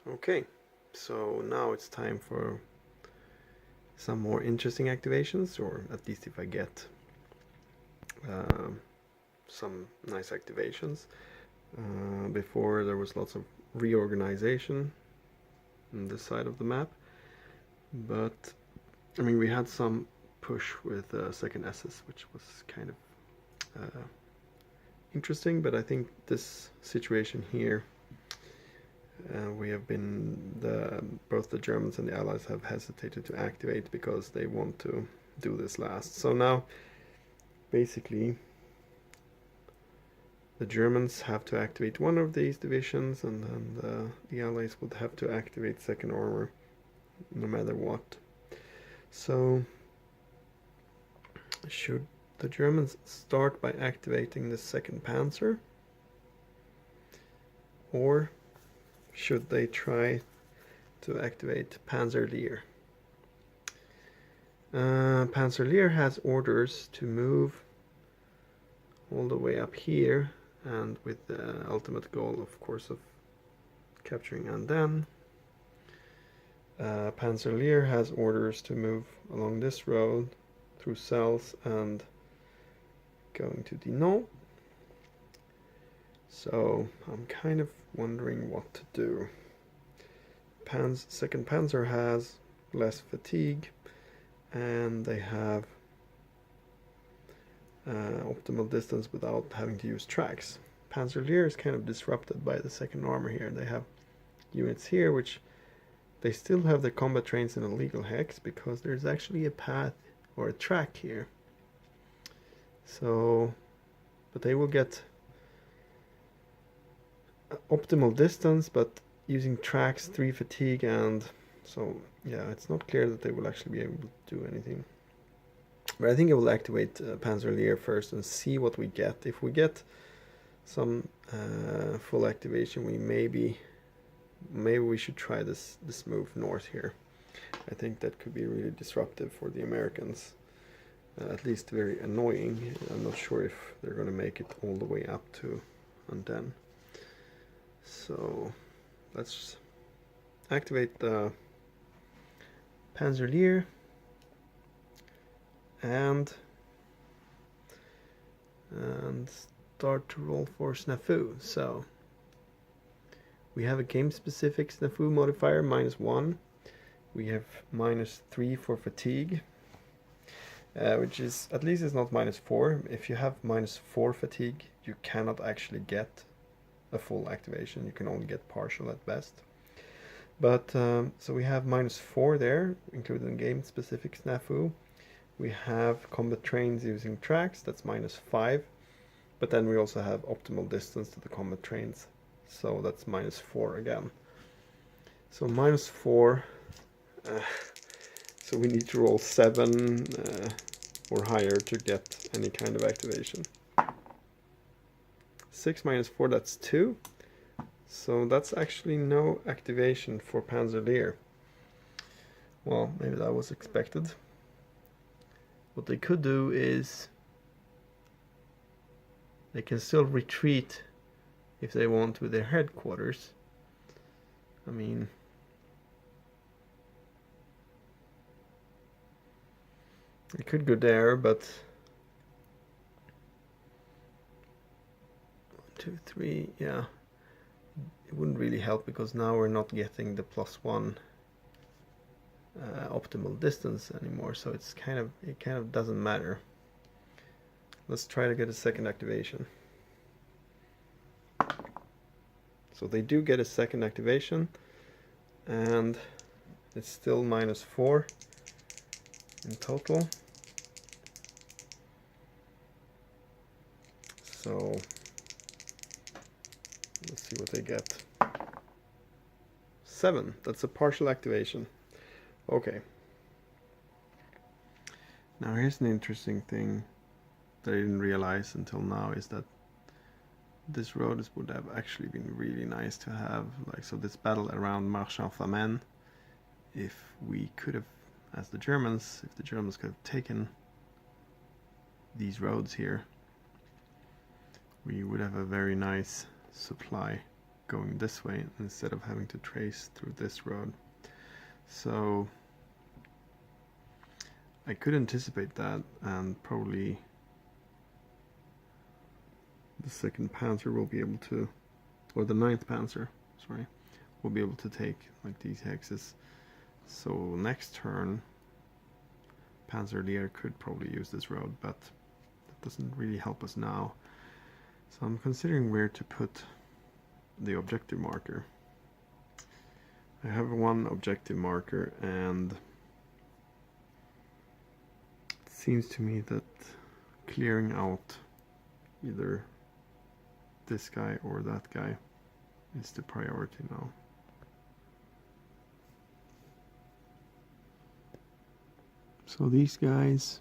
Okay, so now it's time for some more interesting activations, or at least if I get some nice activations. Before there was lots of reorganization on this side of the map, but I mean we had some push with second S's, which was kind of interesting, but I think this situation here we have been both the Germans and the Allies have hesitated to activate because they want to do this last. So now basically the Germans have to activate one of these divisions, and then the Allies would have to activate second armor no matter what. So should the Germans start by activating the second Panzer, or should they try to activate Panzer Lehr? Panzer Lehr has orders to move all the way up here, and with the ultimate goal, of course, of capturing Andenne. Panzer Lehr has orders to move along this road through Sels and going to Dinant. So I'm kind of wondering what to do. Second Panzer has less fatigue, and they have optimal distance without having to use tracks. Panzer Lehr is kind of disrupted by the second armor here. They have units here which they still have their combat trains in a legal hex because there's actually a path or a track here. So, but they will get optimal distance, but using tracks, 3 fatigue, and so yeah, it's not clear that they will actually be able to do anything. But I think I will activate Panzer Lehr first and see what we get. If we get some full activation, maybe we should try this move north here. I think that could be really disruptive for the Americans, at least very annoying. I'm not sure if they're going to make it all the way up to Andenne. So let's activate the Panzer Lehr and start to roll for Snafu. So we have a game-specific Snafu modifier, -1. We have -3 for fatigue, which is, at least it's not -4. If you have -4 fatigue, you cannot actually get a full activation. You can only get partial at best. But so we have -4 there, including game-specific Snafu. We have combat trains using tracks, that's -5. But then we also have optimal distance to the combat trains, so that's -4 again. So -4. So we need to roll 7 or higher to get any kind of activation. 6 -4, that's 2. So that's actually no activation for Panzer Lehr. Well, maybe that was expected. What they could do is they can still retreat if they want to their headquarters. I mean, they could go there, but 1, 2, 3, yeah, it wouldn't really help because now we're not getting the +1 optimal distance anymore, so it kind of doesn't matter. Let's try to get a second activation. So they do get a second activation, and it's still -4 in total. So let's see what they get. 7, that's a partial activation. Okay. Now here's an interesting thing that I didn't realize until now, is that this road would have actually been really nice to have, like, so this battle around Marchand-Famenne, if we could have, as the Germans, if the Germans could have taken these roads here, we would have a very nice supply going this way instead of having to trace through this road. So I could anticipate that, and probably the 2nd Panzer will be able to, or the 9th Panzer, sorry, will be able to take like these hexes. So next turn Panzer Lehr could probably use this road, but that doesn't really help us now. So I'm considering where to put the objective marker. I have one objective marker, and it seems to me that clearing out either this guy or that guy is the priority now. So these guys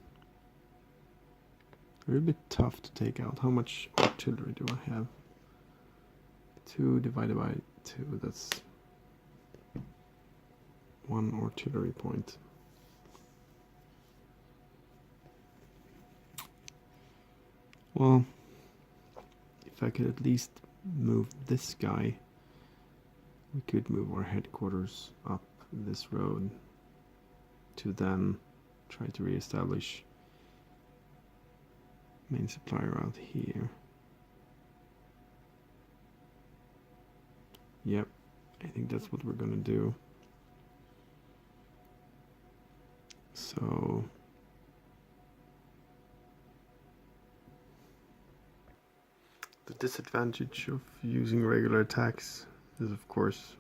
are a bit tough to take out. How much artillery do I have? 2 divided by 2, that's 1 artillery point. Well, if I could at least move this guy, we could move our headquarters up this road to then try to re-establish main supply route here. Yep, I think that's what we're gonna do. So the disadvantage of using regular attacks is, of course,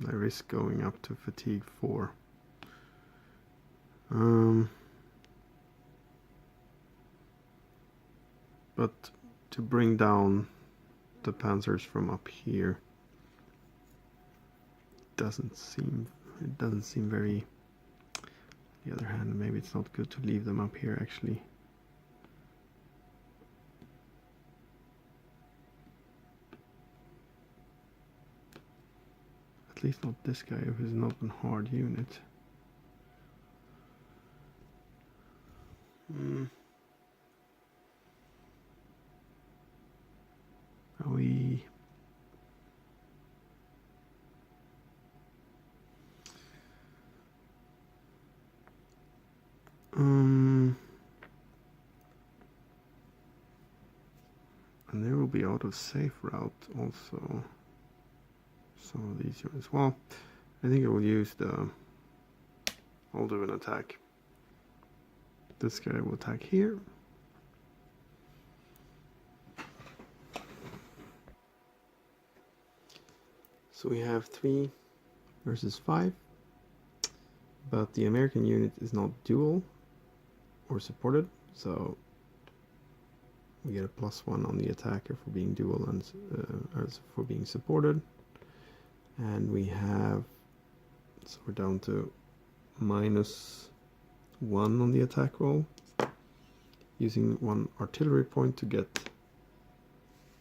I risk going up to fatigue 4. But to bring down the panzers from up here doesn't seem very. On the other hand, maybe it's not good to leave them up here actually. At least not this guy, who's not a hard unit. Are we? And there will be out of safe route also. Some of these units. Well, I think I will use the. I'll do an attack. This guy will attack here. So we have 3 versus 5, but the American unit is not dual or supported, so we get a +1 on the attacker for being dual and for being supported. And we have, so we're down to -1 on the attack roll, using 1 artillery point to get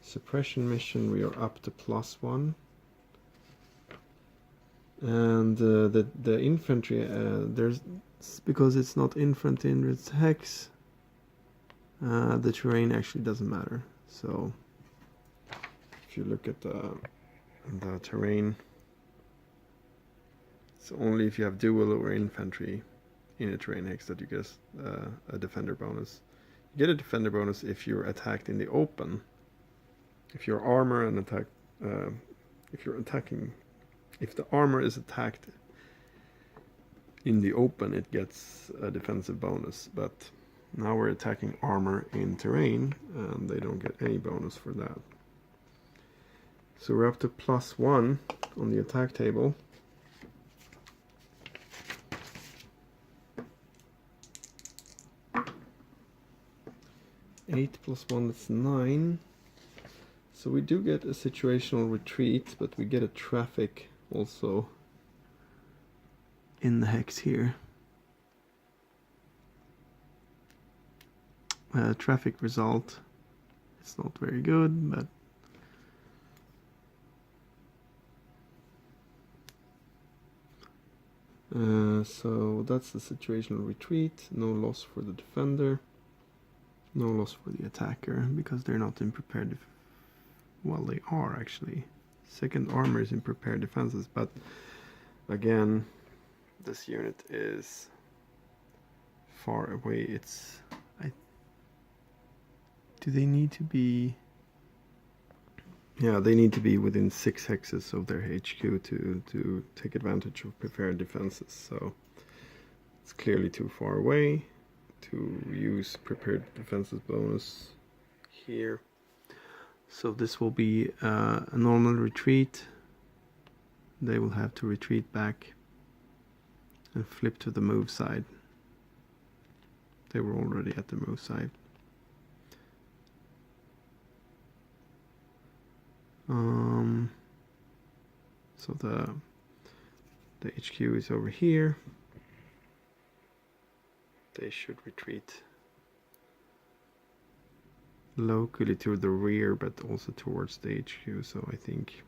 suppression mission. We are up to +1. And the infantry, there's, because it's not infantry in its hex, the terrain actually doesn't matter. So if you look at the terrain, it's only if you have dual or infantry in a terrain hex that you get a defender bonus. You get a defender bonus if you're attacked in the open. If your armor and attack, if you're attacking. If the armor is attacked in the open, it gets a defensive bonus, but now we're attacking armor in terrain, and they don't get any bonus for that. So we're up to +1 on the attack table. Eight plus 1, that's 9. So we do get a situational retreat, but we get a traffic also in the hex here. Traffic result, it's not very good, but so that's the situational retreat. No loss for the defender, no loss for the attacker, because they're not in prepared Well, they are actually. Second armor is in prepared defenses, but again, this unit is far away. It's... do they need to be... yeah, they need to be within 6 hexes of their HQ to take advantage of prepared defenses, so it's clearly too far away to use prepared defenses bonus here. So this will be a normal retreat. They will have to retreat back and flip to the move side. They were already at the move side. So the HQ is over here. They should retreat locally to the rear, but also towards the HQ. So I think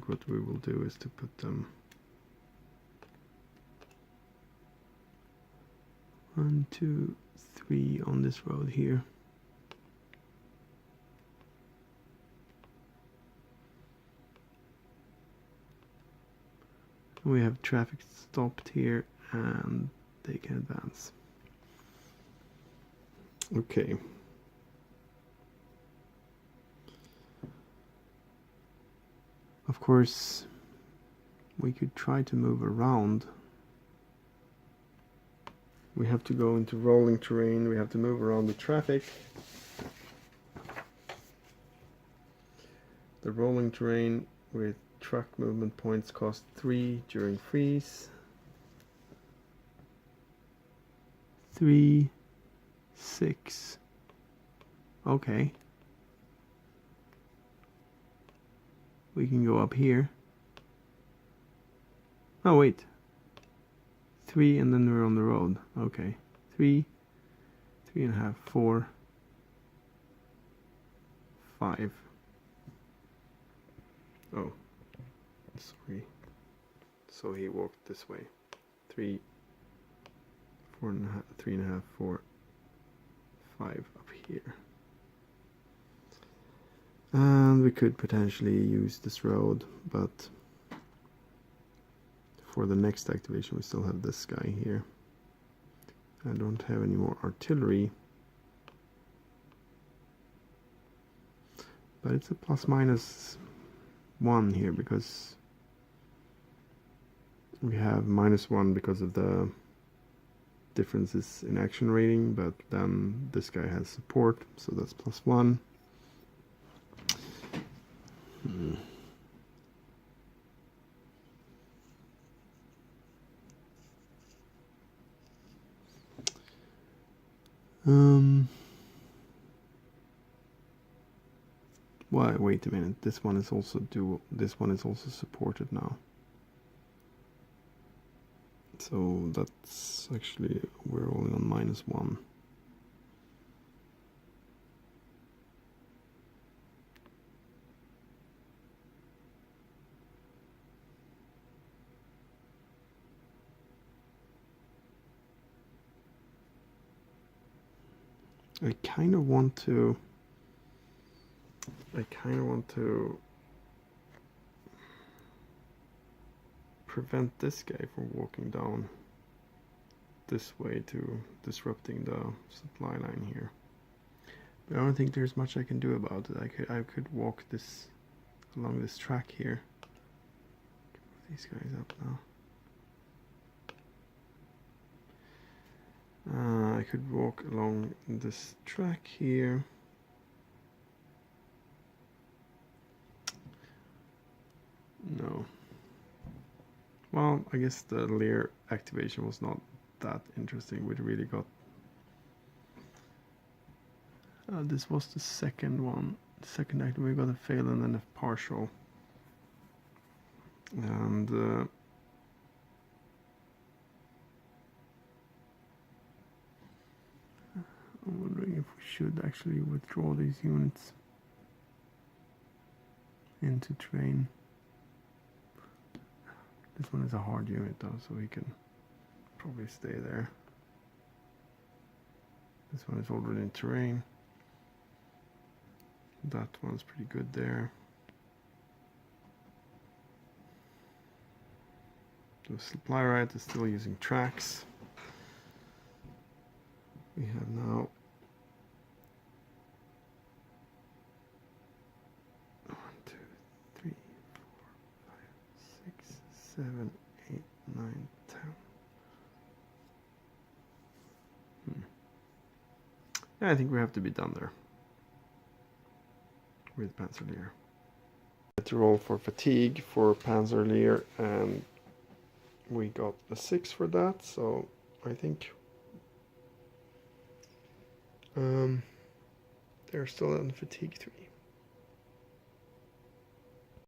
what we will do is to put them 1, 2, 3 on this road here. We have traffic stopped here and they can advance. Okay. Of course, we could try to move around. We have to go into rolling terrain. We have to move around the traffic. The rolling terrain with truck movement points cost 3 during freeze. 3, 6. Okay. We can go up here. Oh wait. 3 and then we're on the road. Okay. 3, 3.5, 4, 5. Oh, sorry. So he walked this way. 3, 4.5, 3.5, 4, 5 up here. And we could potentially use this road, but for the next activation we still have this guy here. I don't have any more artillery, but it's a ±1 here because we have -1 because of the differences in action rating, but then this guy has support, so that's +1. Why? Wait a minute. This one is also This one is also supported now. So that's actually, we're only on -1. I kind of want to prevent this guy from walking down this way to disrupting the supply line here. But I don't think there's much I can do about it. I could walk this along this track here. Move these guys up now. I could walk along this track here. No. Well, I guess the Lehr activation was not that interesting. We really got... this was the second one. The second activation, we got a fail and then a partial. And... I'm wondering if we should actually withdraw these units into train. This one is a hard unit though, so we can probably stay there. This one is already in terrain. That one's pretty good there. The supply right is still using tracks. We have now 1, 2, 3, 4, 5, 6, 7, 8, 9, 10. Yeah, I think we have to be done there with Panzer Lehr. To roll for fatigue for Panzer Lehr, and we got a 6 for that, so I think they're still on fatigue 3.